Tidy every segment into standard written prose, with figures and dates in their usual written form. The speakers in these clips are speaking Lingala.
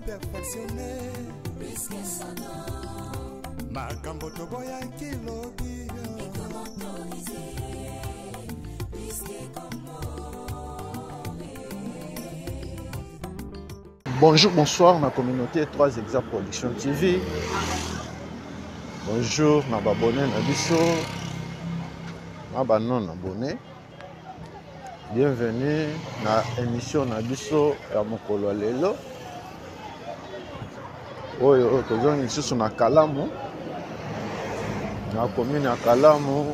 perfectionné puisque sonore makambo toboya kilobi autorisé puisque Bonjour, bonsoir, ma communauté 3 Exact Production TV. Bonjour, ma abonné na biso, ma non abonné. Bienvenue na émission na biso ya mokolo lelo. Oyo tozongi lisusu na Kalamu. Na commune ya Kalamu.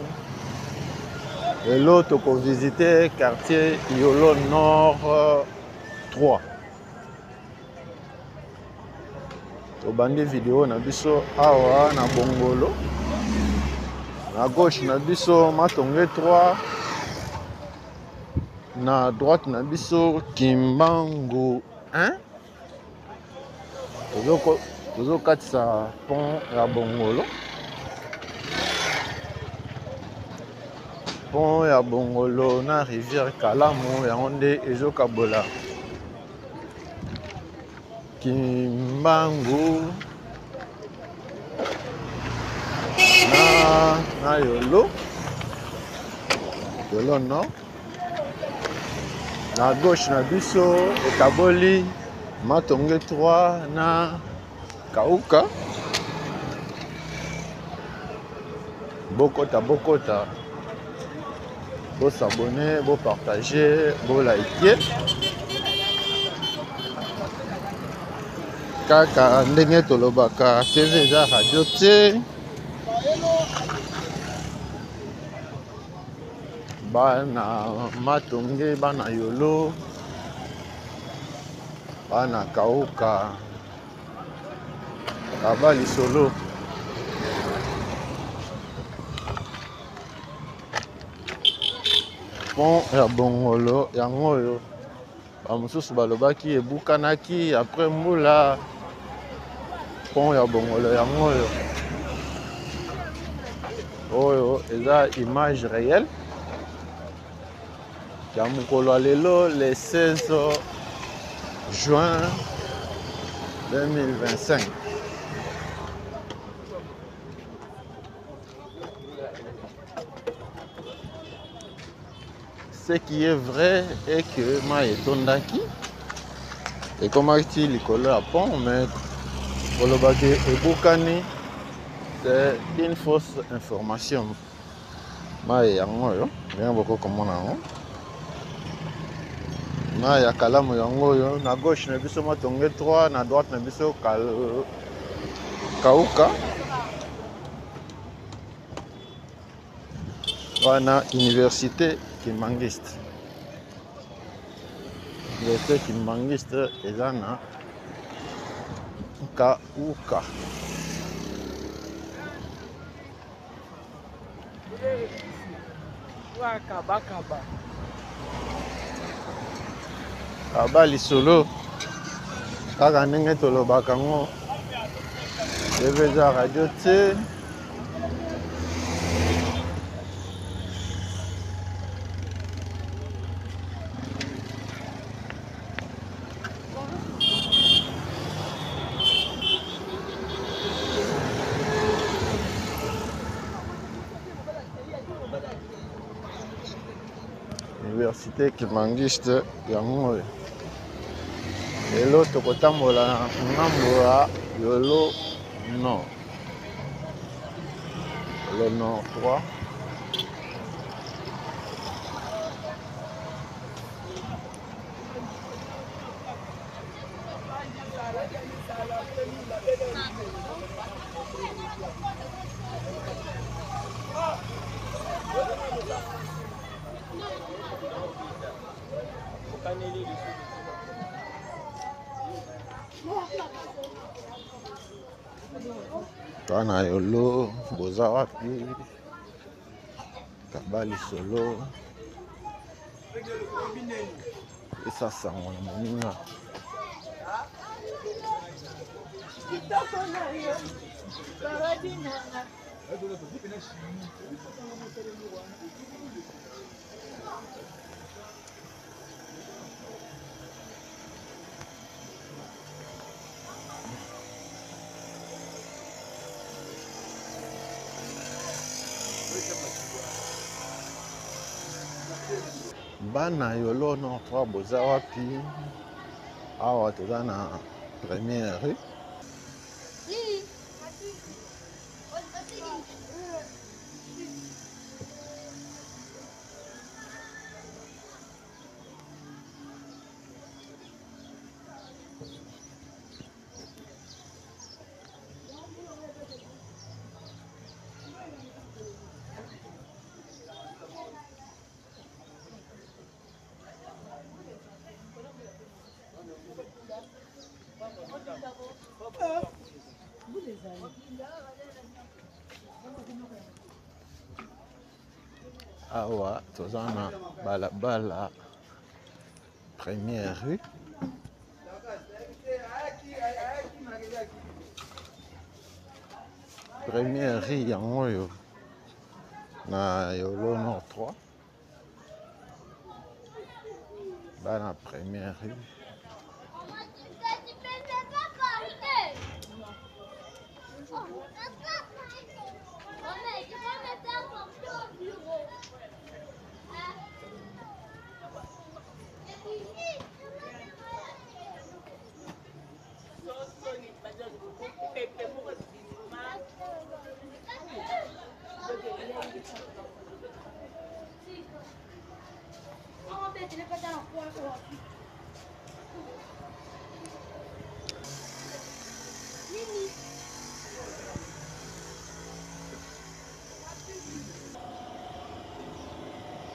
Lelo toko visiter quartier Yolo Nord 3. Tobandi vidéo na biso awa na Bongolo. Na gauche na biso Matonge 3. Na droite na biso Kimbangu 1. Tozo katisa pont ya Bongolo. Pont ya Bongolo na rivière Kalamu yango nde ezokabola Kimbangu na Yolo Nord. Na gauche na biso ekaboli Matonge 3 na Kauka. Bokota. Bo s'abonner, bo partager, bo liker. Kaka ndenge tolobaka TV eza radio te. Bana Matonge, bana Yolo, bana Kauka, Kabali solo. Pont ya Bongolo yango oyo bamosusu balobaki ebukanaki après mbula. Pont ya Bongolo yango oyo eza image réelle ya mokolo lelo le 16 juin 2025. Ce qui est vrai est que ma etondaki et comme il likolo à pont mais kolobaki ebukani c'est une fausse information. Ma yango yo bien beaucoup comme on na ya Kalamu yango yo na gauche na biso Matonge 3 na droite na biso Kauka. Wana université Kimangiste. Université Kimangiste eza na Kauka. Kabali solo kaka ndenge tolobaka ngo deveza radio te. Université Kimangiste yango lelo tokotambola na ngambo ya Yolo Nord. Yolo Nord 3. Kana Yolo boza wapi? Kabali solo. Esa sango na moninga. bana yolo nord 3 boza wapi? Awa toza na première rue. Awa toza na balabala première rue. Première rue yango oyo na yolo nord 3 bana première rue.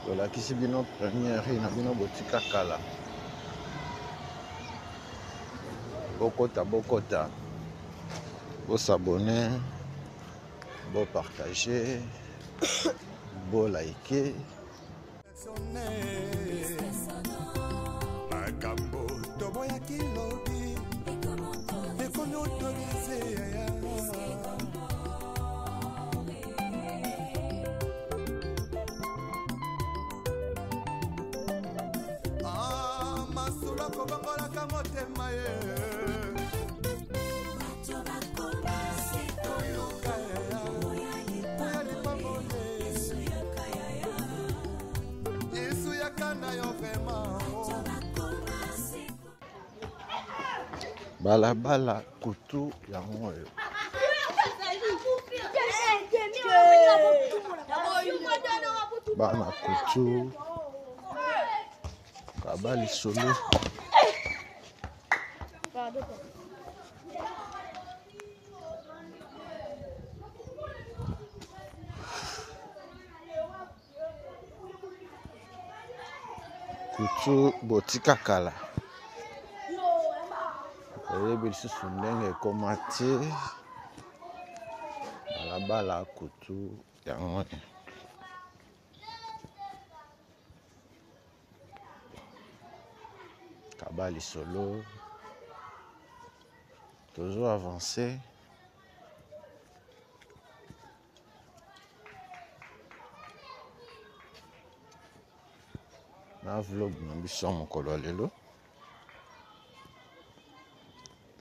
Tolakisi bino première rue na bino botika kala. Bokota bo s'abonner, bo partager, bo liker. Makambo toboya kilobi ekomi autorisé masolo kobongolaka motema ye Yesu yakana yo vraiment Balabala kutu yango oyo bana kutu kabali solo kutu botika kala oyebi lisusu ndenge ekoma te balabala kutu yango kabali solo toujours avancé na vlog na biso mokolo lelo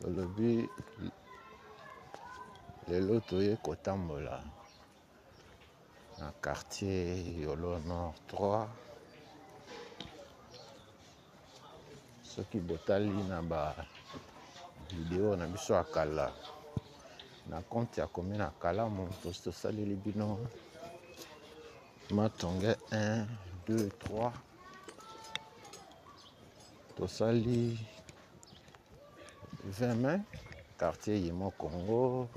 tolobi lelo toye kotambola na quartier yolo nord 3 soki botali na ba video na biso ya kala na compte ya komi na kalamu tosaleli bino matonge 1 2 3 tosali 20 mai quartier Yimo Congo.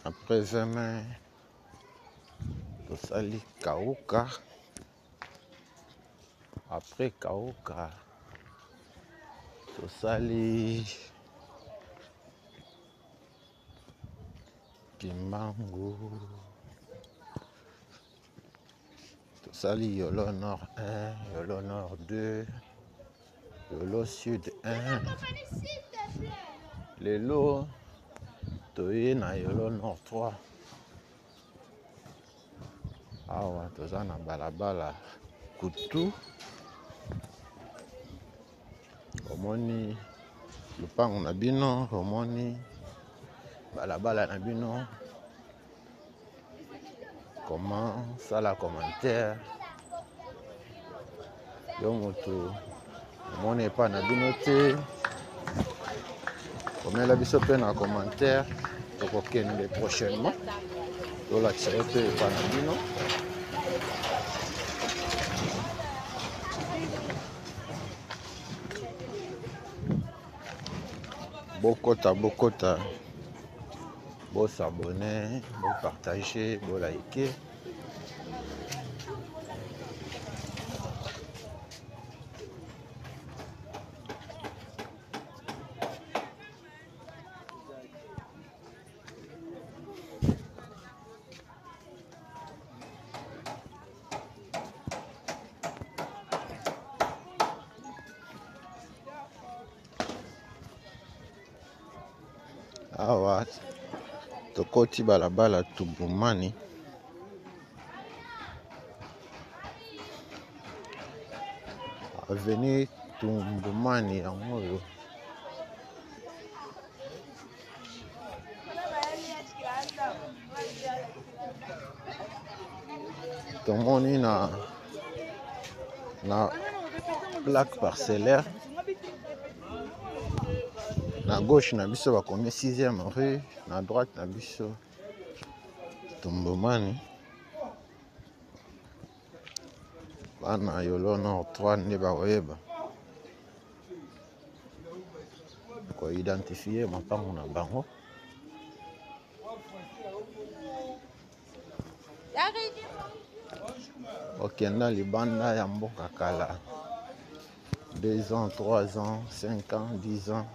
Après 20 mai tosali Kauka. Après Kauka tosali Kimbangu. Tosali Yolo Nord 1, Yolo Nord 2, Yolo Sud 1. Lelo toye na Yolo Nord 3. Awa toza na balabala kutu. Omoni lupango na bino, omoni balabala na bino. Comment ça la commentaire yo moto omoni pas na bino te komela biso pe na commentaire tokokende prochainement tolakisa yo pe epa na bino bokota s'abonner, partager, liker. Awa tokoti balabala Tubumani avenue Tubumani yango yo tomoni na plaque parcellaire na gauche na biso bakomi 6e rue, na droite na biso Tubumani bana yolo nord 3 nde bakoyeba koidentifie mapango na bango okenda libanda ya mboka kala 2 ans, 3 ans, 5 ans, 10 ans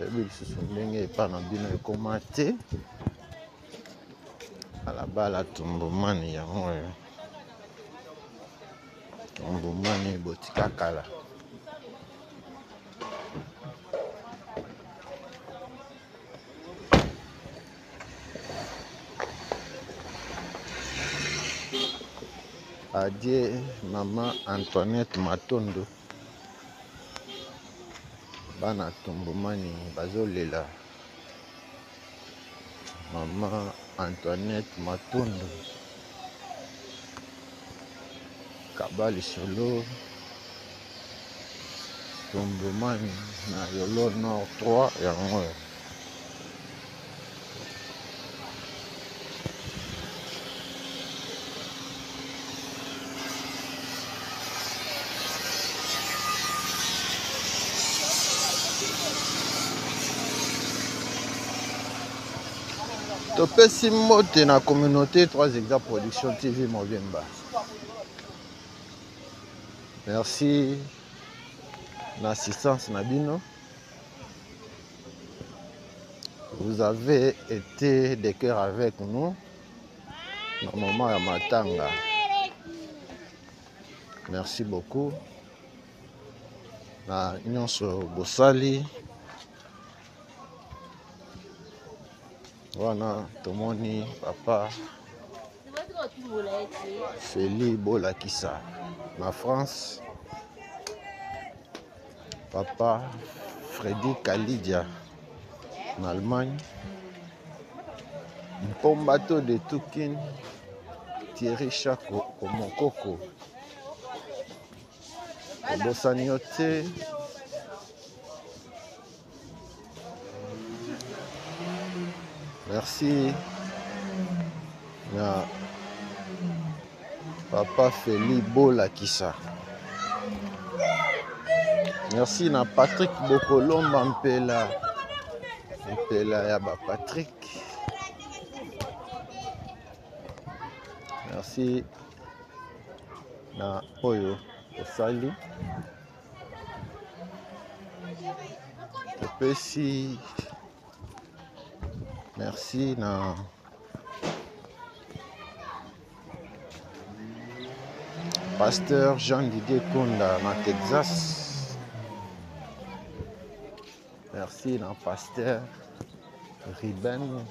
ebilisusu ndenge epa na bino ekoma te balabala Tubumani yango oyo Tubumani botika kala Adie Maman Antoinette Matondo bana Tubumani bazolela Maman Antoinette Matondo Kabali Solo Tubumani na yolo nord 3 yango topesi mbote na communauté 3 Exemples Production TV Mobimba. Merci l'assistance Nabino. Vous avez été de cœur avec nous au moment à Matanga. Merci beaucoup. Na nyonso bosali. Wana tomoni papa Feli Bolakisa na France, papa Freddy Kalidia en Allemagne, Mpombato de Tukin, Thierry Chako Komokoko, Bosaniote, merci na papa Feli Bolakisa. Merci na Patrick Bokolomba Mpela Yaba Patrick. Merci na Oyo Osali. Topesi. Merci na Pasteur Jean-Didier Kunda na Texas. Merci na Pasteur Riben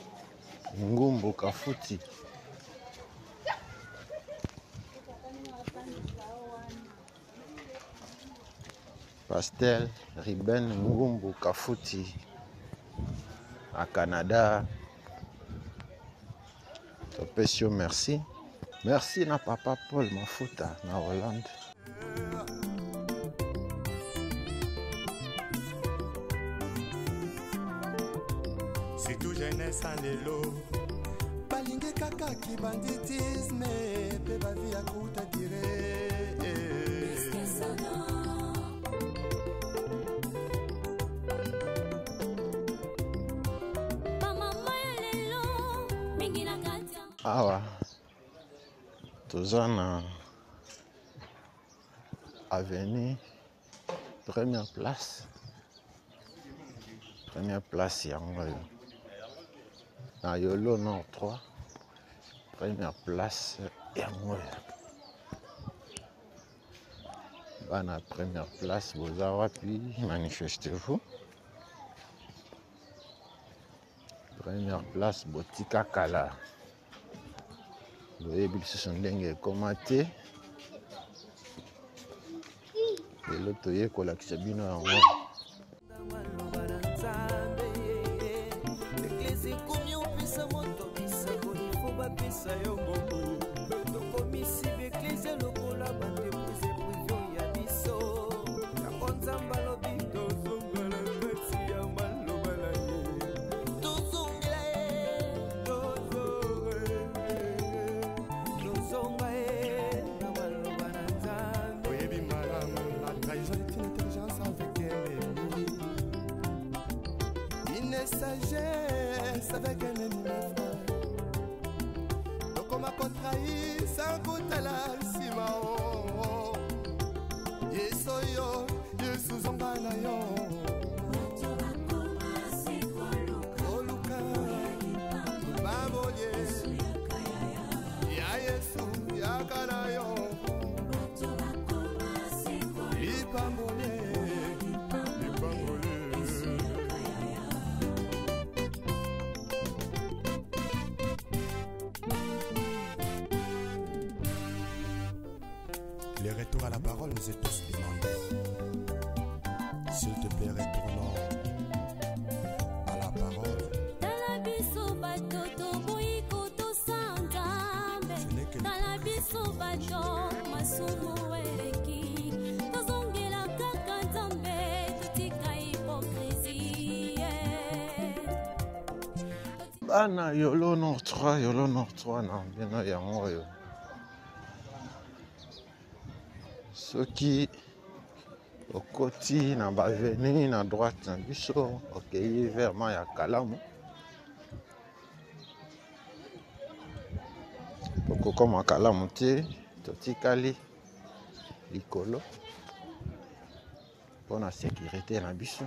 Ngumbu Kafuti. Pasteur Riben Ngumbu Kafuti à Canada. Topesio merci. Merci na papa Paul Mafuta na Hollande. surtout jeunesse en lelo balingi kaka ki banditisme pe bavi ya kuta dire awa toza na avenue première place yango yo na Yolo Nord 3 première place yango yo bana première place boza wapi manifestez-vous première place botika kala loyebi lisusu ndenge ekoma te lelo toye kolakisa bino yango sagesse avec un ennemi frère. Donc on m'a contrahi sans goûter la simao. Yesoyo, Yesuzonganayo. Oluka, Baboye, Ya Yesu, Yakanayo. Ipambole. Le retour à la parole nous est tous demandé. S'il te plaît, retournons à la parole. Ce n'est que bana Yolo Nord 3 na bino yango yo soki okoti na baveni na droite na biso okei vers ma ya Kalamu okokoma Kalamu te totikali likolo mpona sécurité na biso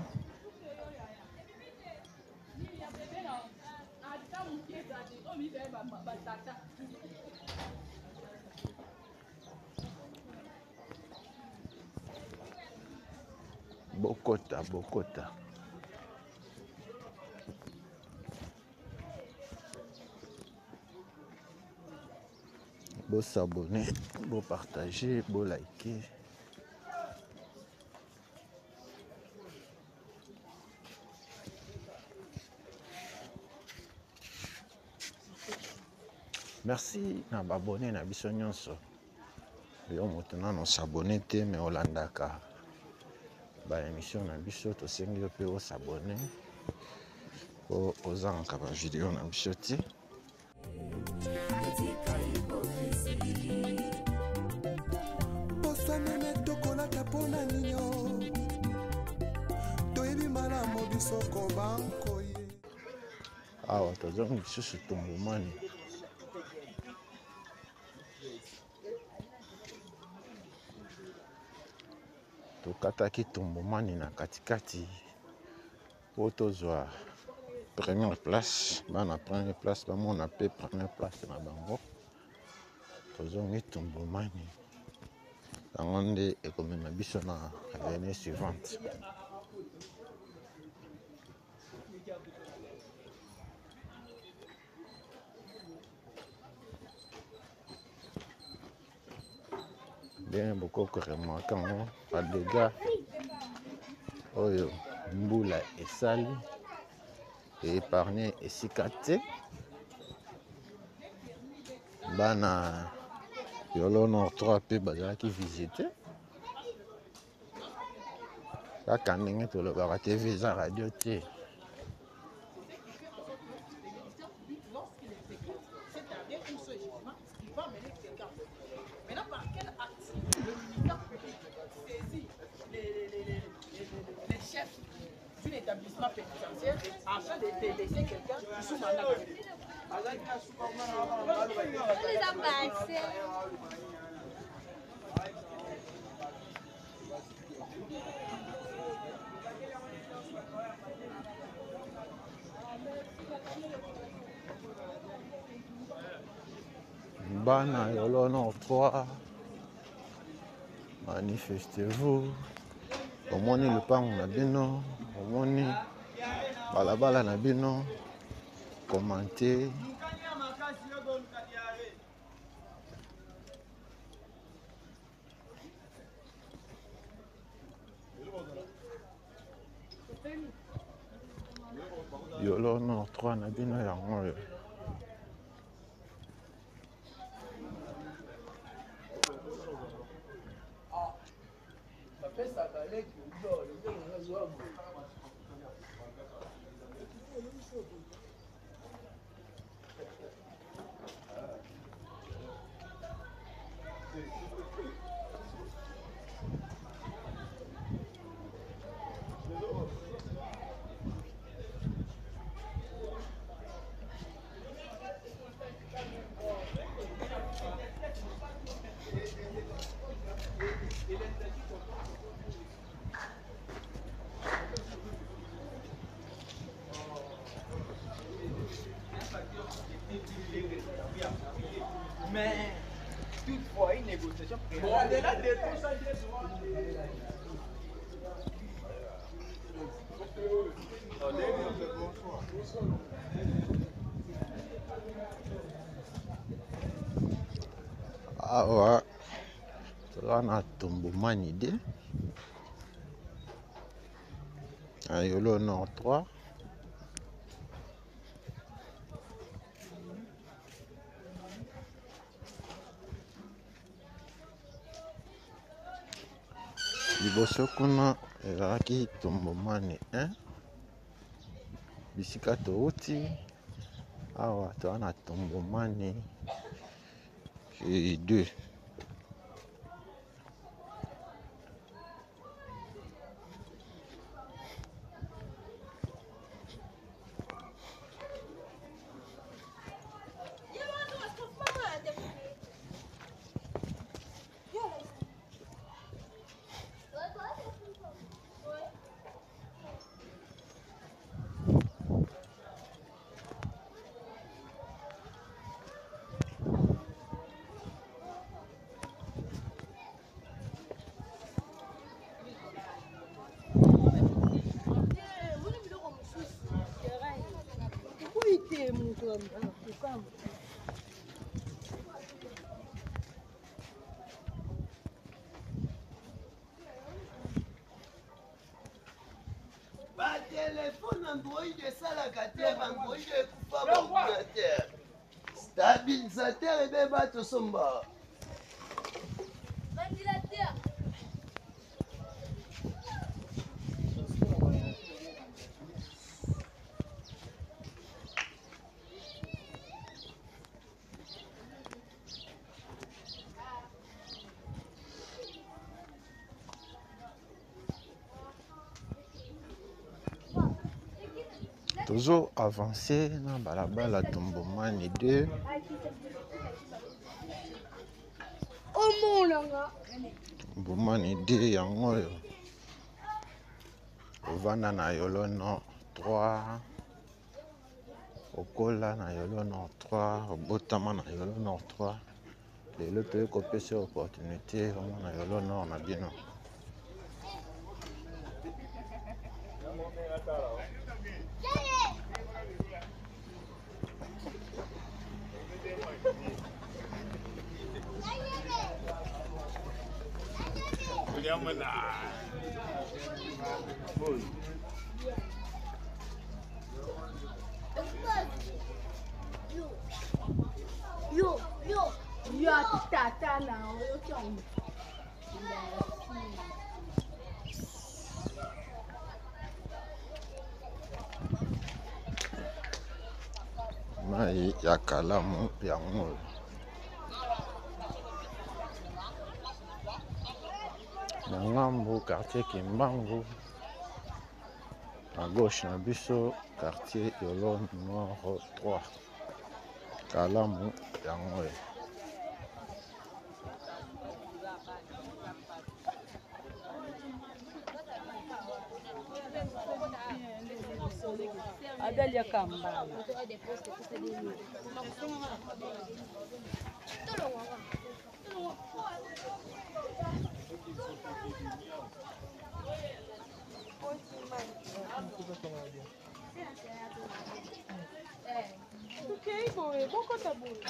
Bokota bo s'abonner, bo partager, bo liker. Merci na babonné na biso nyonso. Yo maintenant no s'abonner te mais olandaka ba émission na biso to sengi yo pe o s'abonner o ozanga ba vidéo na biso te. Awa tozongi lisusu Tumbumani tokataki Tumbumani na katikati po tozwa première place bana première place bamona pe première place na bango tozongi Tumbumani yango nde ekomema biso na avenue suivante. Bien beaucoup remarquant pas de dégâts oyo mbula esali et épargné esika te bana Yolo Nord 3 pe bazalaki visiter kaka ndenge tolobaka te visa radio te laisser quelqu'un sous mandat. Bana Yolo Nord 3, manifestez-vous. Omoni lupango na bino, omoni balabala na bino, commentez. Yolo Nord 3 na bino yango yo. Mais toutefois, une négociation. Bon, au-delà de tout ça, Awa toza na Tombomani 2 à Yolo Nord 3. Liboso kuna ezalaki Tombomani 1. Bisika touti awa toza na Tombomani 2. Téléphone Android esalaka te Android ekufa ordinateur stabilisateur ebe bato somba ventilateur Toujours avancé na balabala Tombomani 2. Tombomani 2 yango yo. Ovanda na Yolo Nord 3. Okola na Yolo Nord 3. Obotama na Yolo Nord 3. Lelo toye kopesa opportunité na Yolo Nord na bino. Yo tata na yo chong. Mai ya kalamu yango. Na ngambo quartier Kimbangu À gauche, na biso quartier Yolo Nord 3. Kalamu yango. Adelia Kambala. Ok, boy, beaucoup de boulot.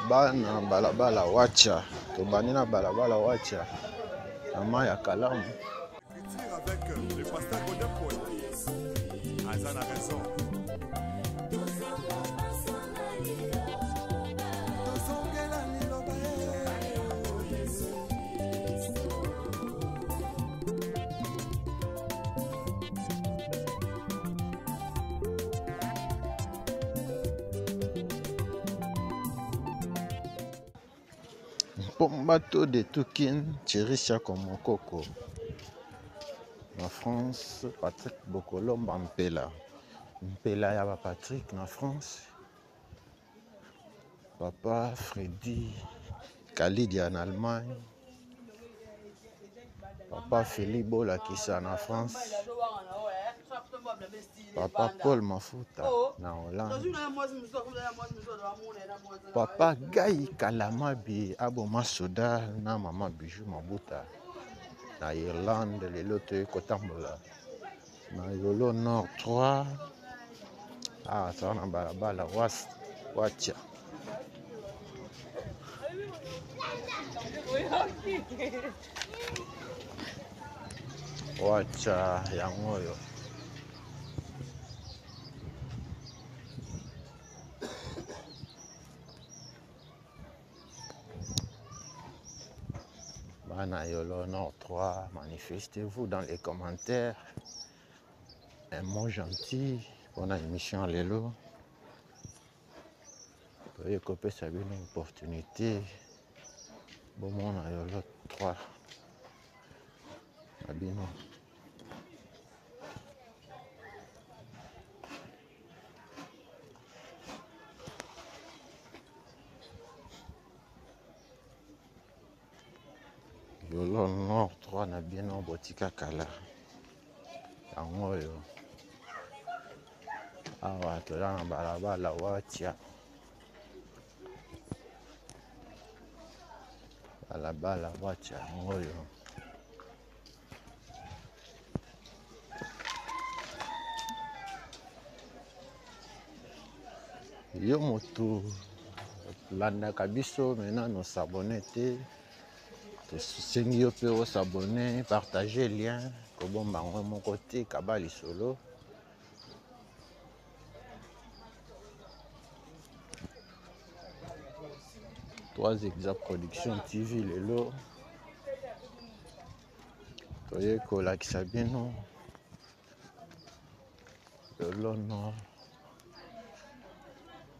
Bana balabala wacha. Tobani na balabala wacha. Mama ya Kalamu. Écriture avec le pasteur Godin Paul. Azan a raison. Bateau de Toukin, Thierry Chakomokoko. En France, Patrick Bokolomba Mpela. Mpela Yaba Patrick en France. Papa Freddy Khalidi en Allemagne. Papa Philippe Bolakissa en France. Papa Paul Mafuta en Hollande. Papa Gaï Kalamabi Aboma Soda na Mama Bijou Mabuta na Irlande lelo te kotambola na Yolo Nord 3 ça na balabala wacha yango yo. Bana Yolo Nord 3, manifestez-vous dans les commentaires. Un mot gentil pour la émission Lelo. Vous pouvez copier ça une opportunité. Bon monde à Yolo 3. Abino. Yolo Nord 3 na bien en botika kala. Yango yo. Awa toza na balabala wacha. Balabala wacha yango yo. Yo moto landa kabiso maintenant nos s'abonner te. Tosengi yo pe o s'abonner, partager lien ko bomba ngo mon côté kabali solo. Trois Exact Production TV lelo. Toye kolakisa bino. Yolo Nord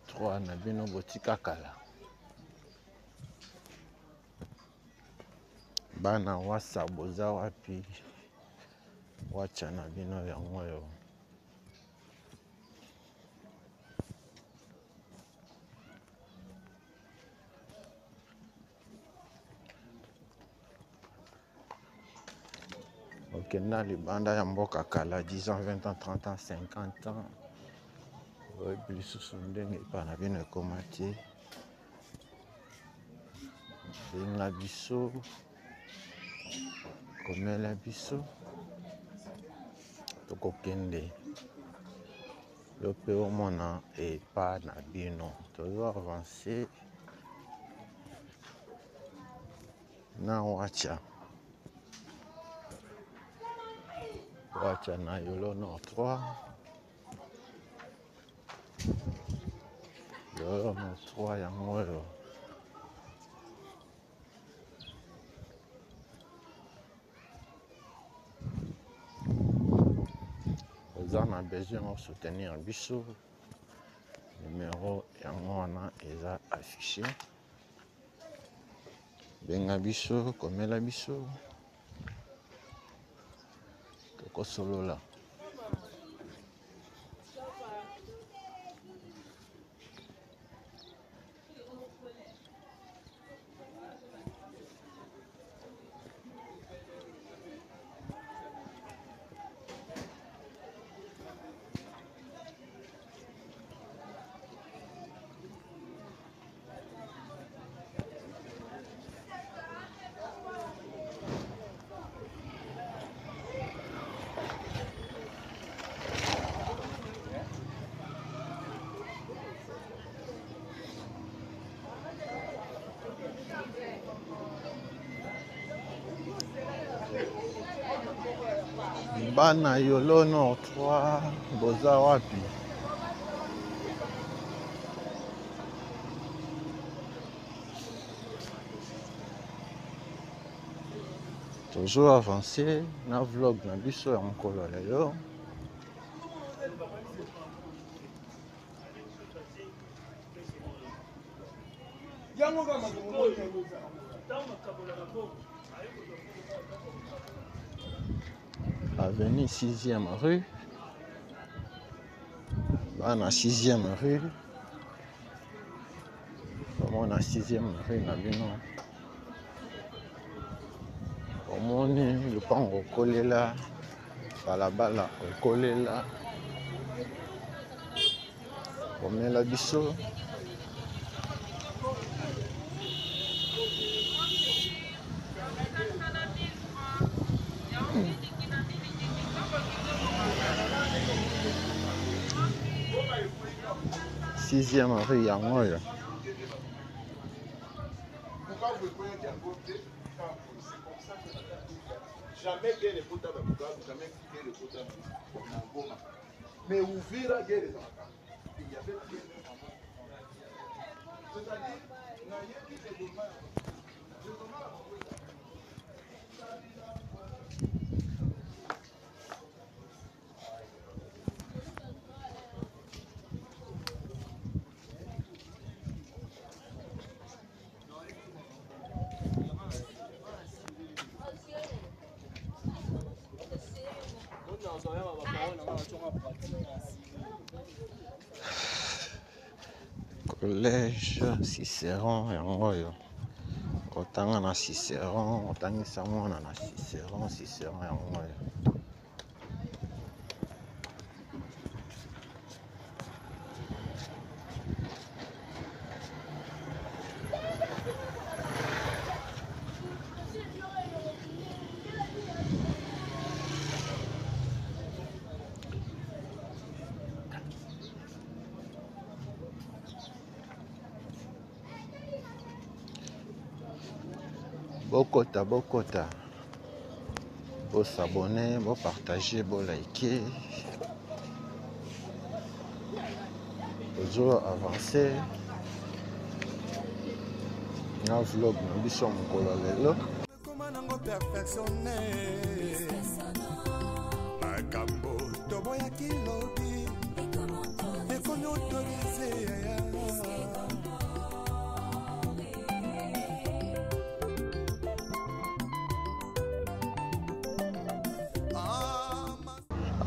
3 na bino botika kala. Bana wasa boza wapi wacha na bino yango yo. Ok, na libanda ya mboka kala 10 ans, 20 ans, 30 ans, 50 ans. Oui, plus ndenge pa na bino ekomati. Benga biso komela biso tokokende yo pe omona epa na bino tozo avancer na wacha na Yolo Nord 3 Yo, no 3 yango oyo. Oza na besoin de soutenir biso. Numéro yango wana eza affiché. Benga biso, komela biso. Tokosolola. Bana Yolo Nord 3 boza wapi? Toujours avancé na vlog na biso ya mokolo lelo. Avenue 6e rue. Bana 6e rue. Comment na 6e rue na bino? Omoni lupango kolela balabala kolela. Komela biso. Sixième rue yango oyo. Jamais guerre est potable à Bukavu, jamais guerre est potable à Goma. Mais Ouvira guerre est dans la carte. Il y avait la guerre dans la carte. C'est-à-dire, il y a qui est Goma. Collège Cicéron yango oyo. Otanga na Cicéron, otangisa mwana na Cicéron yango oyo. Bokota. Bo s'abonner, bo partager, bo liker. Toujours avancer. Na vlog na biso mokolo lelo. Comment nango perfectionné. Makambo toboya kilobi. Et qu'on autorise.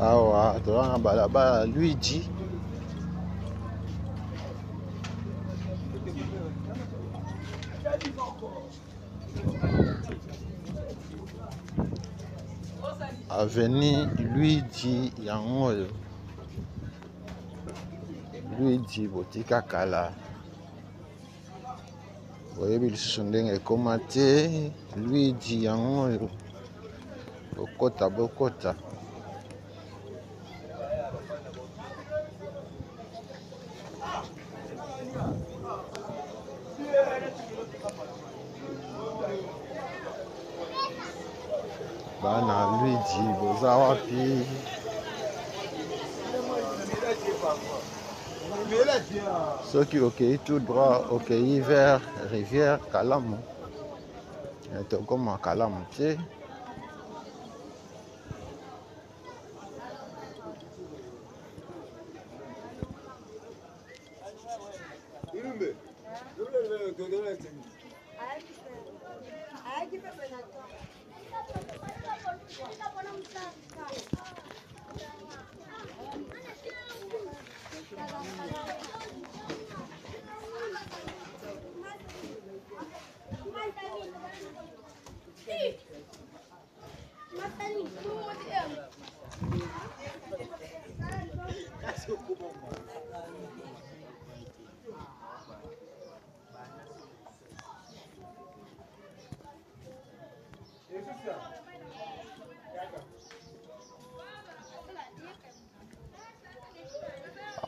Awa, toza na balabala Luigi. Avenue Luigi yango oyo. Luigi botika kala. Oyebi lisusu ndenge ekoma te. Luigi yango oyo. Bokota. Bana Luigi boza wapi? Ceux qui ont tout droit, ont vers rivière Kalamu. Et comme à Kalamu, tu sais.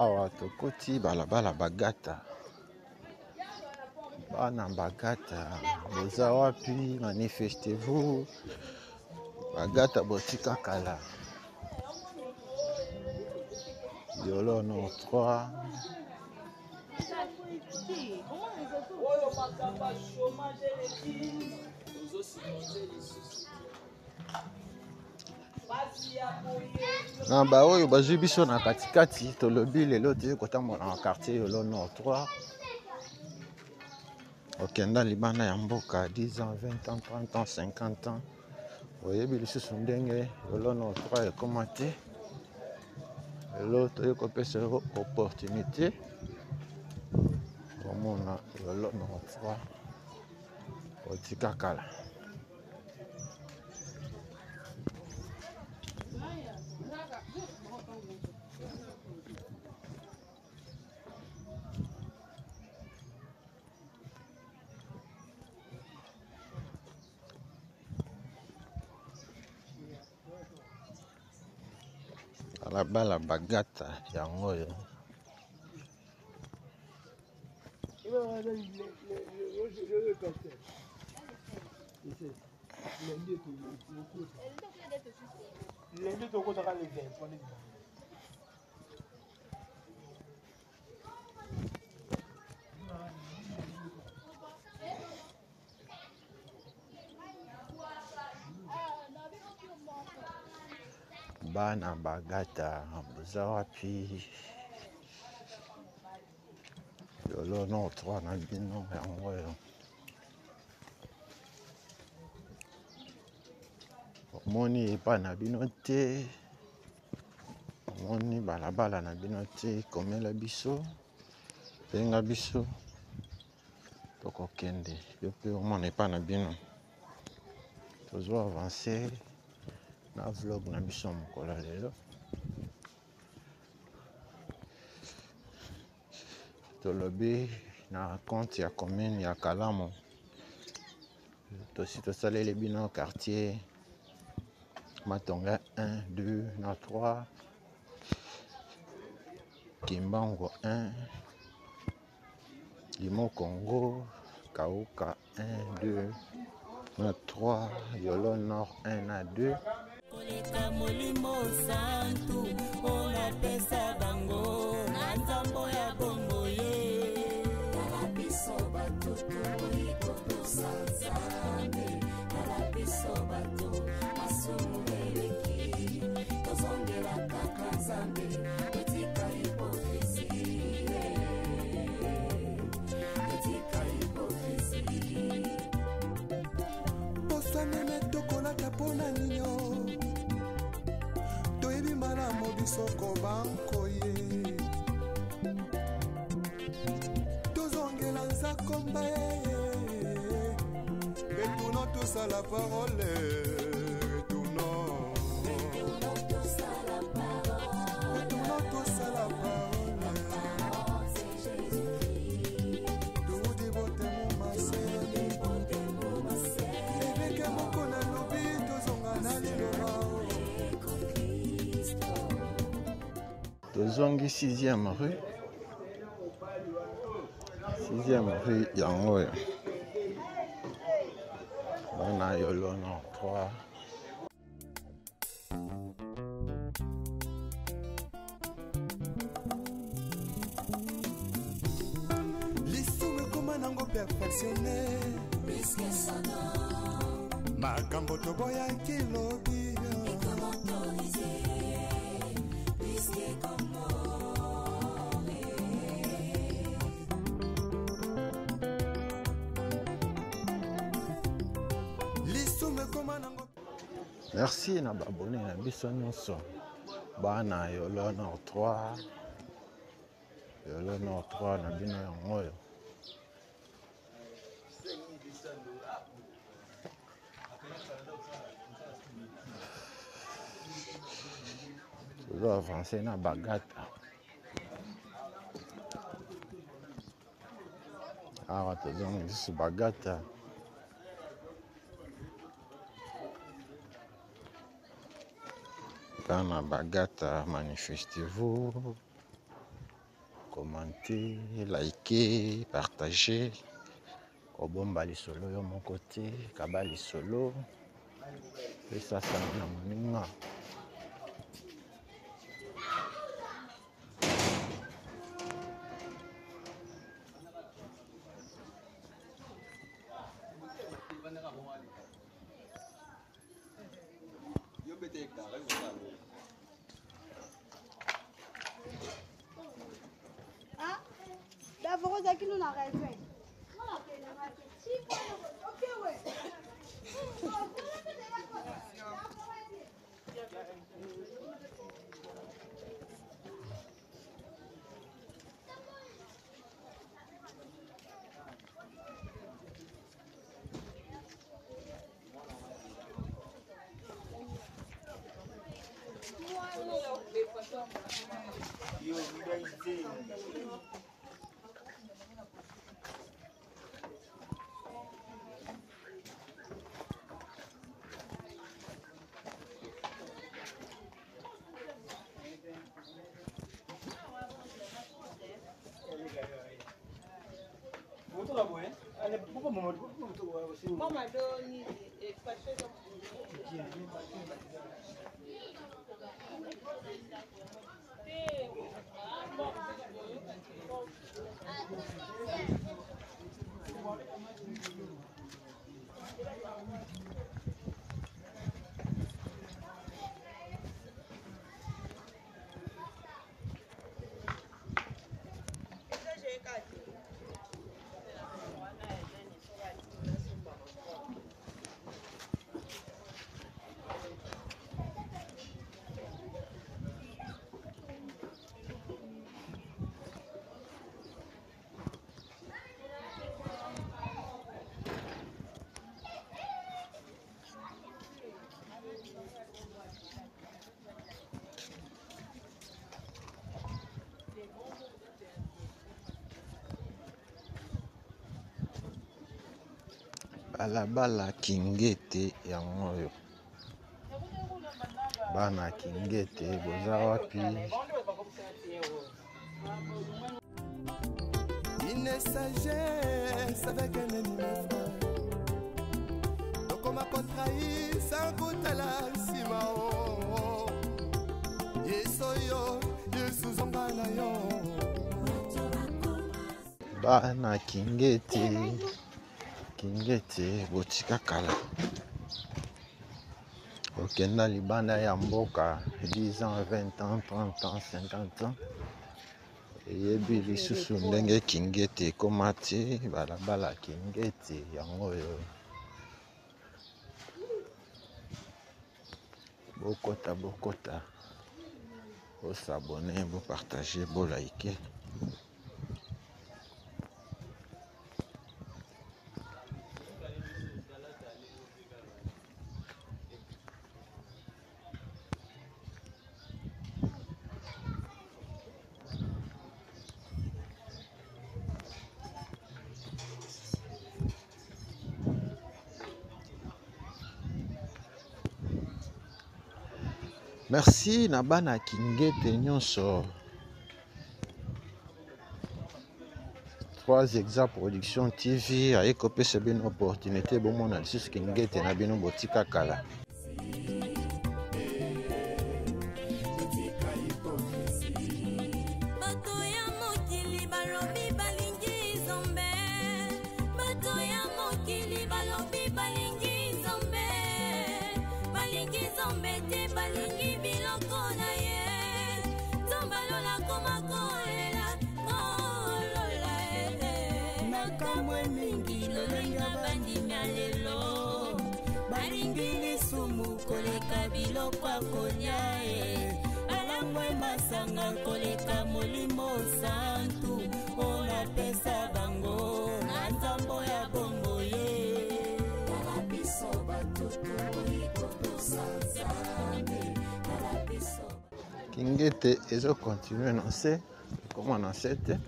Awa tokoti balabala bagata. Bana bagata. Boza wapi manifestez-vous. Bagata botika kala. Yolo no 3. Namba oyo bazwi biso na katikati tolobi lelo te kotambola na quartier Yolo Nord 3. Okenda libanda ya mboka 10 ans, 20 ans, 30 ans, 50 ans. Oyebi lisusu ndenge Yolo Nord 3 ekoma te. Lelo toye kopesa opportunité omona Yolo Nord 3 otika kala. Balabala bagata yango yo. Bana bagata boza wapi Yolo Nord 3 na bino yango yo. Omoni epa na bino te. Omoni balabala na bino te komela biso. Penga biso. Tokokende. Yo pe omona epa na bino. Tozo avancer. Na vlog na biso mokolo lelo tolobi na compte ya commune ya Kalamu tosi tosaleli bino quartier Matonga 1, 2 na 3 Kimbango 1 Limo Congo Kauka 1, 2 na 3 Yolo Nord 1 na 2 Koleka molimo santu ona pesa bango na nzambo ya bongo ye kalabiso bato toiko tosanzane kalabiso bato masumu eleki tozongela kaka nzambe etika hipokrisi etika hipokrisi bosanene tokolaka mpona nino toyebi malamu bisoko bankoye tozongela nzakomba retournons tous à la parole retournons tous à la parole tout dévote mon massé éveke moko na lobi tozonga na liloba tozongi 6e rue. 6e rue yango yo. Bana Yolo Nord 3. perfectionné makambo toboyaki lobi Merci na babone na biso nyonso bana Yolo Nord 3 Yolo Nord 3 na bino yango oyo tozo avance na bagata awa tozongi lisusu bagata Kana bagata, manifestez-vous, commentez, likez, partagez. Kobomba lisolo yo mon côté, kaba lisolo. Et ça na moninga. D'abord, c'est qui nous a raison. Balabala Kingete yango oyo bana Kingete boza wapi une sagesse avec un ennemi donc on m'a contrahi sans goûter la simao yesoyo yesuzongana yo bana Kingete botika kala okenda libanda ya mboka 10 ans 20 ans 30 ans 50 ans eyebi lisusu ndenge Kingete ekoma te balabala Kingete yango oyo bokota bosabone bopartage bolike. Merci na bana Kingete nyonso. 3 Exact Production TV a ekopesa bino opportunité bomona lisusu Kingete na bino botika kala. balingi biloko na ye tombalola komakolela ngolola nakamwe mingi lolenga bandimya lelo balingi lisumu koleka biloko akolia alangwe masanga koleka molimo santu ona pesa bango na nzambo ya bongo ye kalabiso batutu ikotosa nzambe kalabiso Kingete ezo continuer na se comment na sete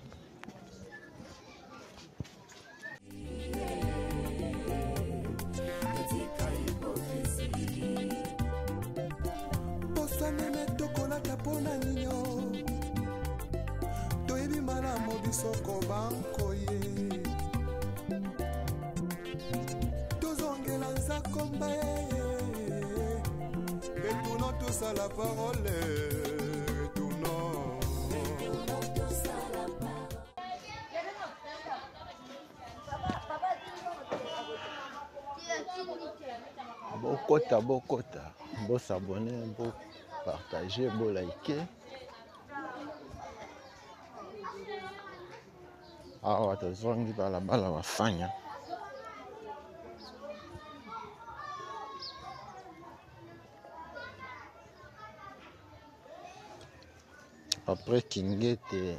Posanene tokolaka pona nino toyebi malamu bisoko banko ye tozongela nzakomba retournons tous à la parole Bokota, bo s'abonner, bo partager, bo liker. Awa tozongi balabala wafanya. Après Kingete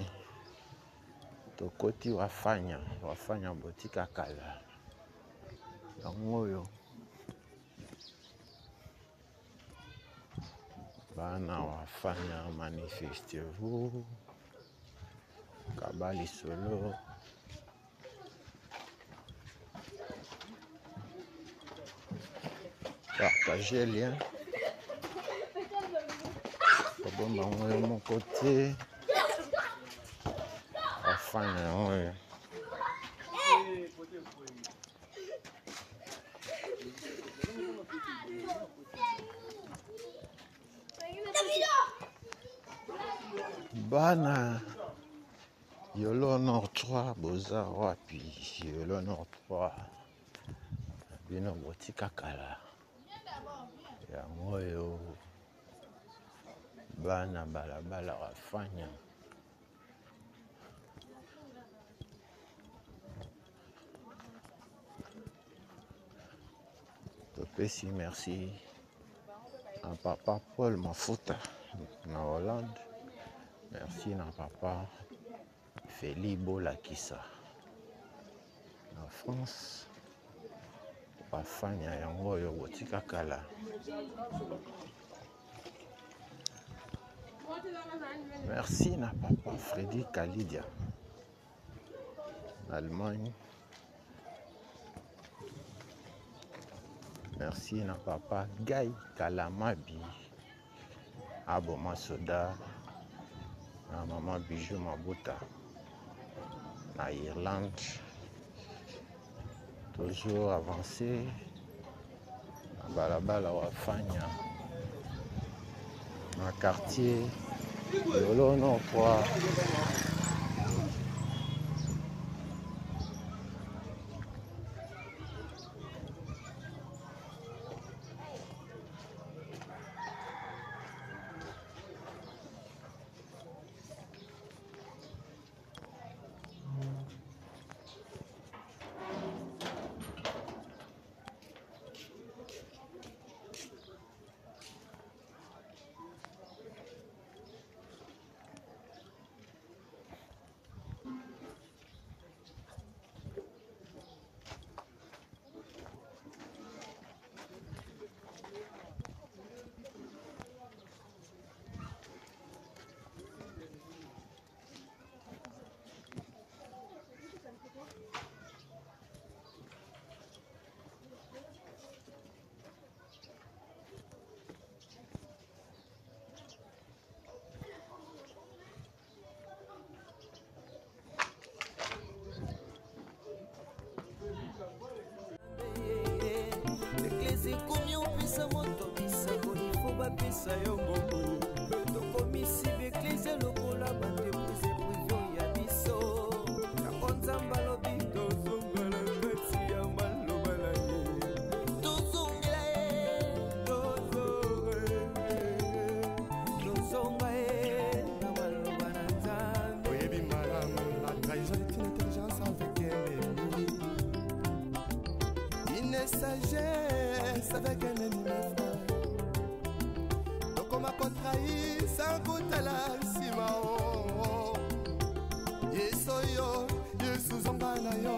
tokoti wafanya botika kala. Yangoyo bana wafanya manifestez-vous kabali solo partagez lien kobomba ngoyo mon côté wafanya ngoyo Bana Yolo Nord 3 Boza wapi Yolo Nord 3 bino botika kala ya moyo bana balabala wafanya topesi merci à papa Paul Mafuta na Hollande. Merci na papa Feli Bolakisa na France bafanya yango yo botika kala merci na papa Freddy Kalidia Allemagne merci na papa Guy Kalamabi Aboma Soda na maman Bijou Mabuta na Irlande toujours avancé na balabala wafanya na quartier Yolo Nord 3 bapesa yo mbongo tokomisi beklise lokola bateplize privio ya biso yango nzambe alobi tozongela kati ya maloba na ye tozongela ye de sagesse avec un ennemi frère. Donc on m'a contrahi sans goûter la simao. Yesoyo, Yesuzonga na yo.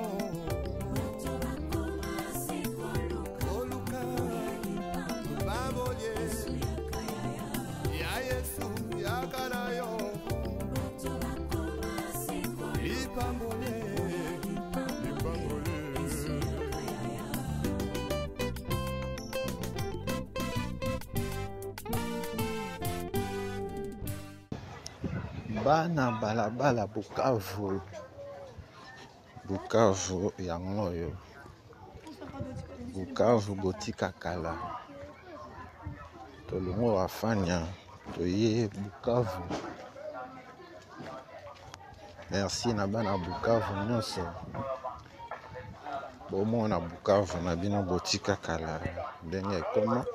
Oluka, babolye. Ya Yesu, yakana yo. Lipambole, lipambole. Bana balabala Bukavu. Bukavu yango oyo. Bukavu botika kala. Tolongo wafanya toye Bukavu. Merci na bana Bukavu nyonso. Bomo na Bukavu na bino botika kala. Ndenge ekoma.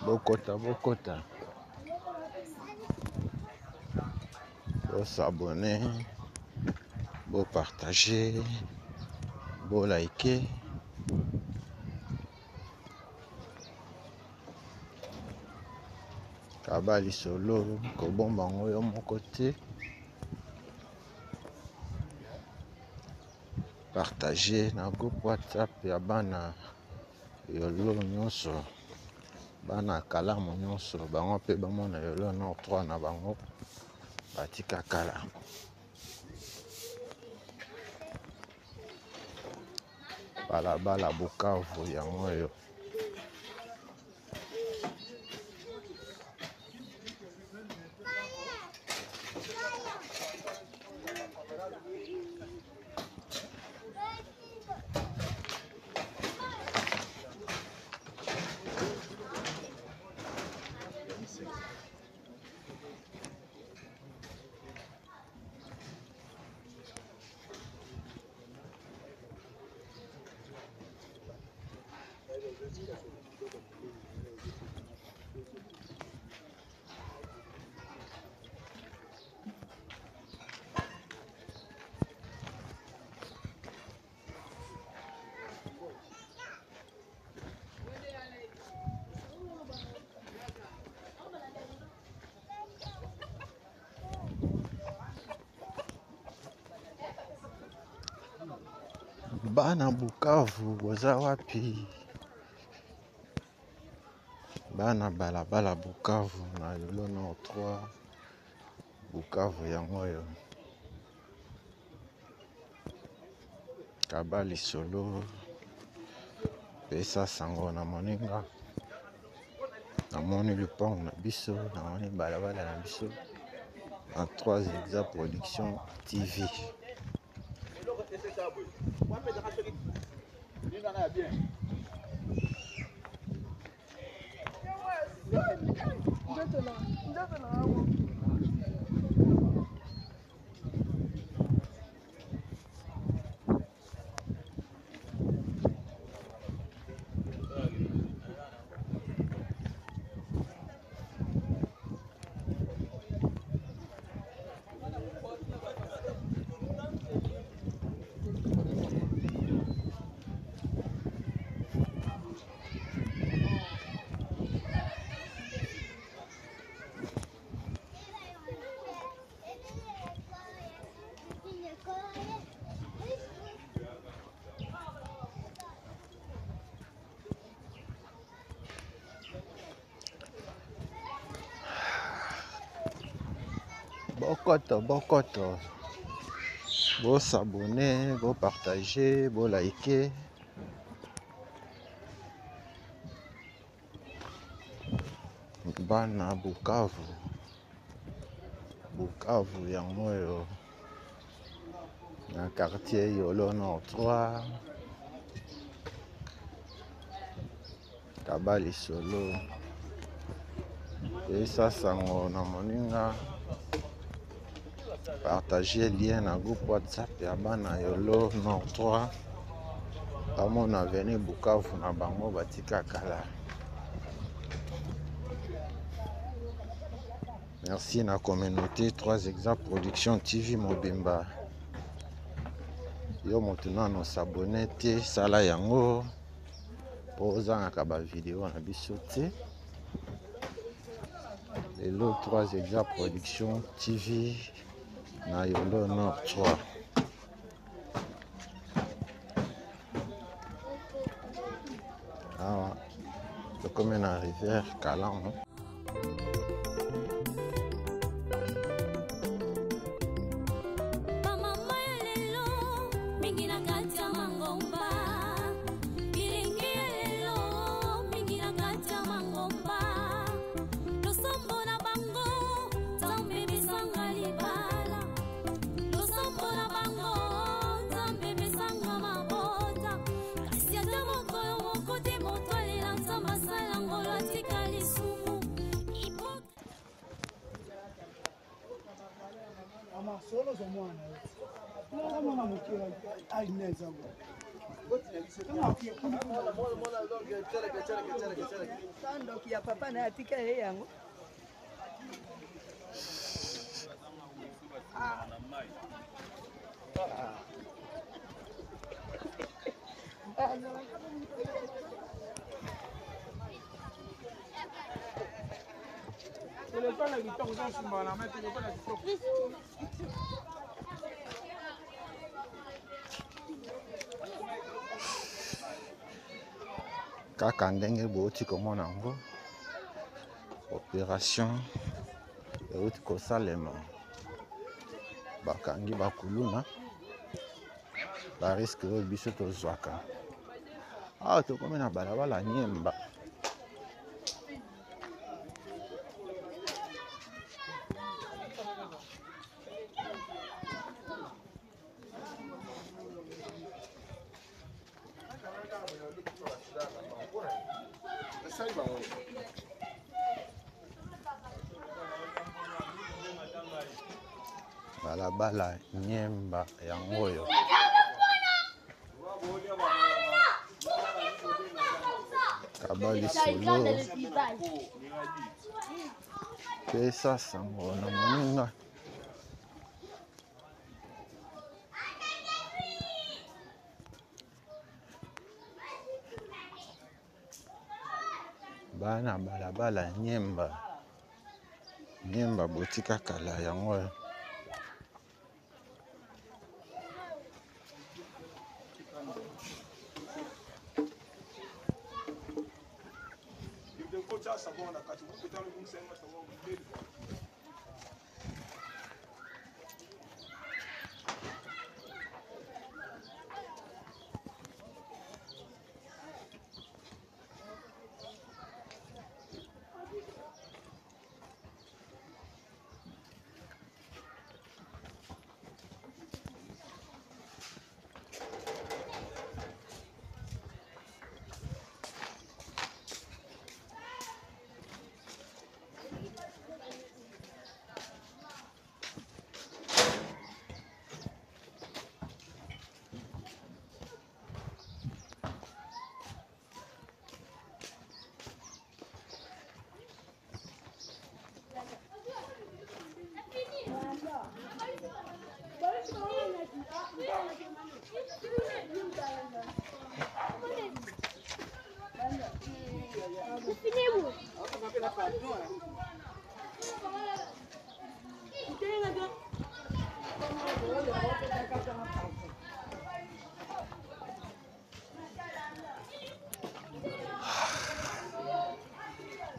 Bokota, bokota. Bo s'abonner, bo partager, bo liker. Kabali solo, kobomba ngoyo moko te. Partager na groupe WhatsApp ya bana yolo nyonso. Bana kalamu nyonso bango pe bamona yolo na 3 na bango batika kala. Balabala Bukavu yango oyo. Bana Bukavu boza wapi? Bana balabala Bukavu na yolo na 3 Bukavu yango oyo. Kabali solo pesa sango na moninga. Namoni lupon na biso, namoni balabala na biso. En 3 Exa Production TV. Bokoto. Bo s'abonner, bo partager, bo liker. Bana Bukavu. Bukavu yango oyo. Na quartier yolo na 3. Kabali solo. Pesa sango na moninga. Partager lien na groupe WhatsApp ya bana yolo na 3. Bamona veni Bukavu na bango batika kala. Merci na communauté 3 Exact Production TV Mobimba. Yo moto nano s'abonner te sala yango po ozangaka ba vidéo na biso te. Lelo 3 Exact Production TV na Yolo Nord 3. Ah, le commun à rivière Calan. Solo za mwana kama mama mkiwa alineza sando kia papa na atika yeye yangu Kaka ndenge boti komona ngo opération euti kosalema bakangi bakuluna bariske oyo biso tozwaka awa tokomi na balabala Nyemba. Balabala Nyemba yango oyo kabali solo pesa sango na moninga bana balabala Nyemba botika kala yango oyo.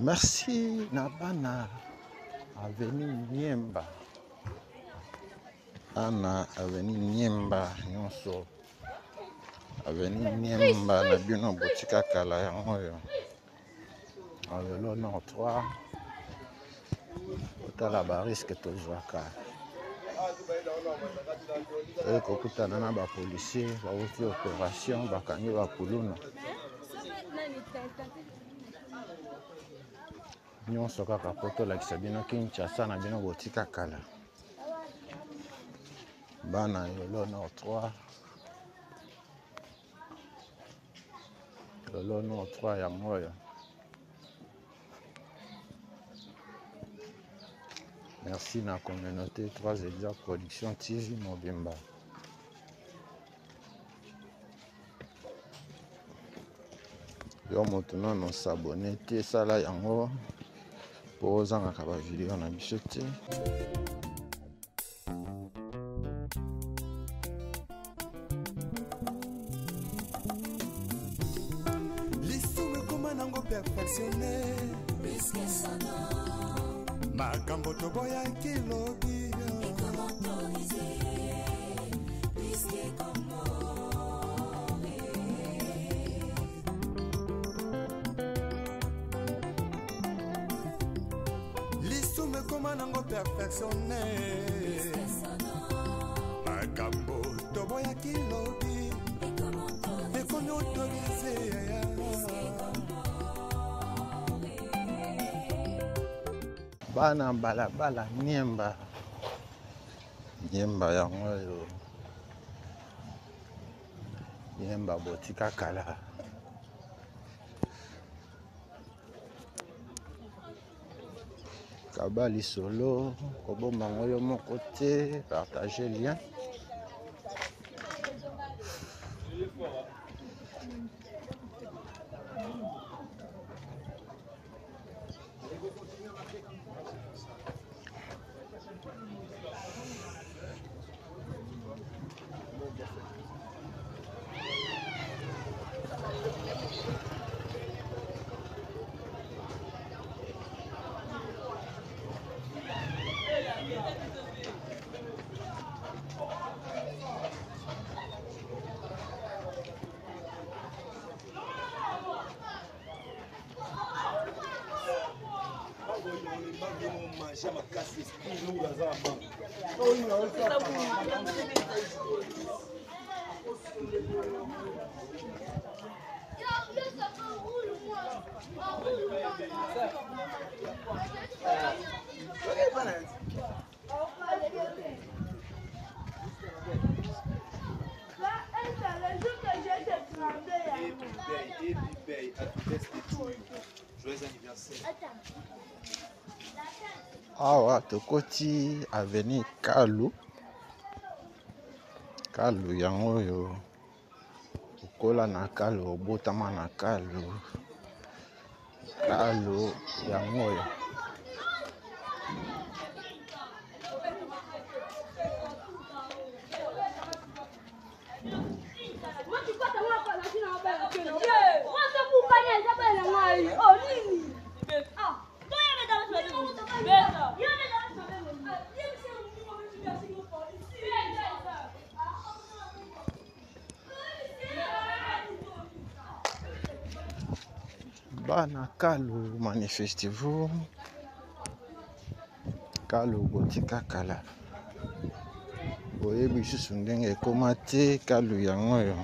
Merci Nabana Avenue Nyemba. Ana Avenue Nyemba nyonso. Avenue Nyemba na bino botika kala yango yo. Yolo Nord 3. Otala ba risque tozwaka. Kokutana na ba policier bauti opération bakangi bakuluna. Nyonso kaka poto lakisa bino Kinshasa na bino botika kala. Bana Yolo Nord 3. Yolo Nord 3 yango yo. Merci na communauté 3 Exact Production TV Mobimba. Yo moto non s'abonner te sala yango po ozanga ka ba video na biso te. Perfectionné makambo toboyaki lobi lisumu ekoma nango perfectionné makambo toboyaki lobi ekomi autorisé Bana balabala nyemba yango yo nyemba botika kala kabali solo kobomba ngo yo moko te partager lien awa tokoti avenue Kalu yango oyo okola na Kalu obotama na Kalu yango oyo bana Kalu manifestez-vous Kalu botika kala oyebi susu ndenge ekoma te Kalu yango oyo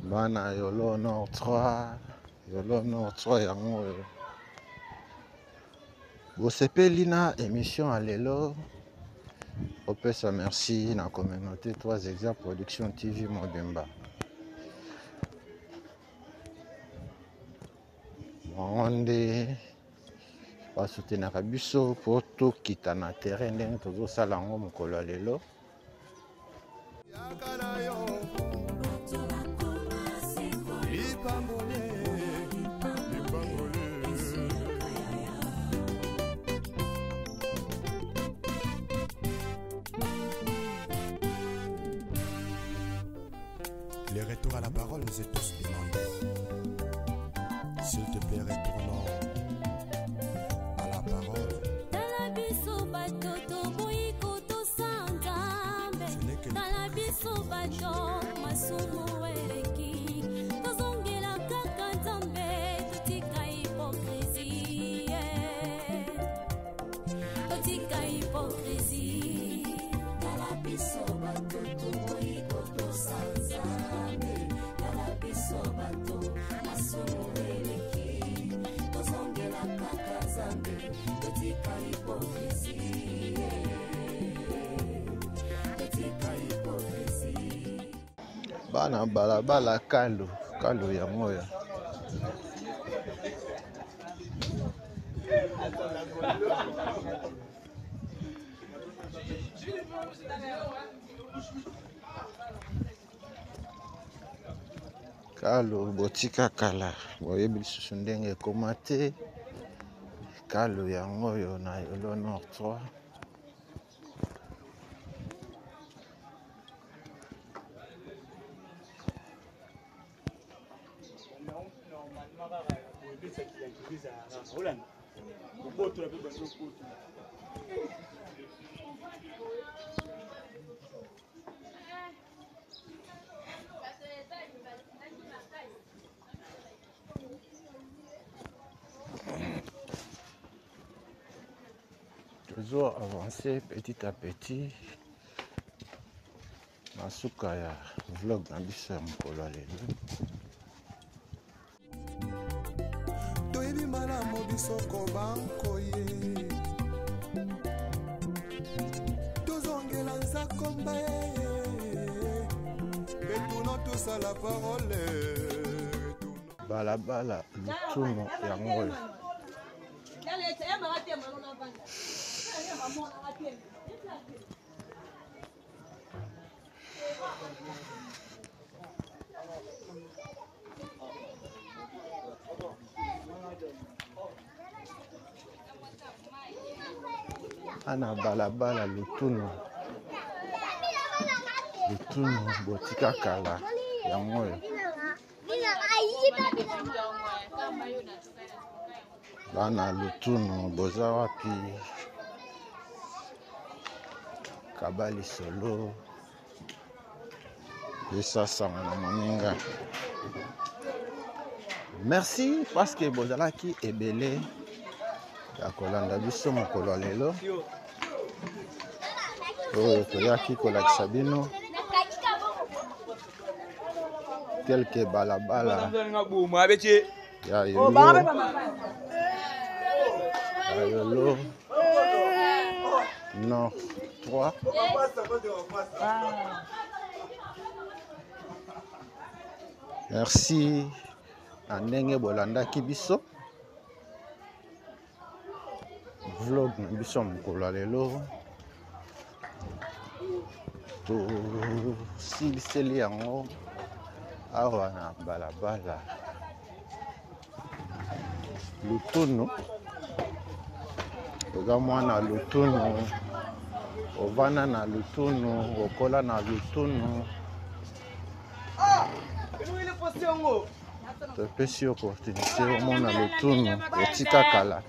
bana Yolo Nord 3 yango oyo bosepeli na émission à lelo opesa merci na communauté 3 Exact Production TV Mobimba monde basoutenaka biso po tokita na terrain ndenge tozosala yango mokolo ya lelo Les retours à la parole nous est tous demandés. S'il te plaît, retournons à la parole. Bana balabala kalo ya moya. Kalo botika kala boyebi lisusu ndenge ekoma te. Kalo yango oyo na Yolo Nord 3. Toujours avancer petit à petit. Masuka ya vlog na biso ya mokolo ya lelo. Toyebi malamu biso kobankoye tozongela nzakomba etuna tosala parole balabala lutuno yango oyo. Ana balabala lutuno botika kala yango oyo. Bana lutuno boza wapi? Kabali solo esasanga na moninga. Merci parce que bozalaki ebele ya kolanda biso mokolo ya lelo. Oyo toyaki kolakisa bino quelques balabala ya Yolo Nord 3. Merci na ndenge bolandaki biso vlog na biso mokolo ya lelo. Siliseli yango awa na balabala lutuno. Oza mwana lutuno, ovana na lutuno, okola na lutuno. Topesi opportunité omona lutuno otika kala.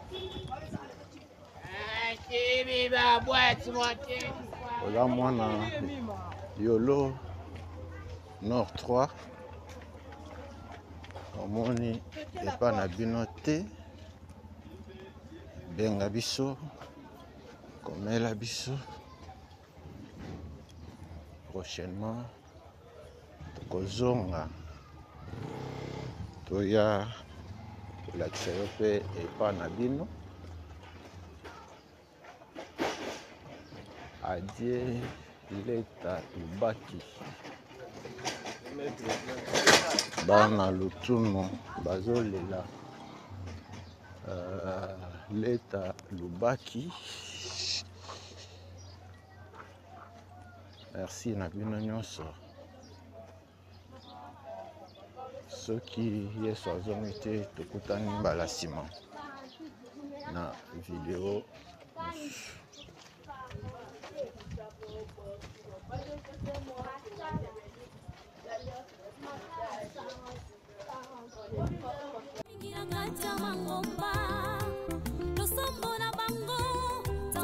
Oza mwana Yolo Nord 3. Omoni epa na bino te. Benga biso, komela biso. Prochainement tokozonga toya kolakisa yo mpe epa na bino. Adie Leta Lubaki. Bana lutuno bazolela Leta Lubaki. Merci na bino nyonso. Soki yeso azongi te tokutani mbala nsima na video mosusu.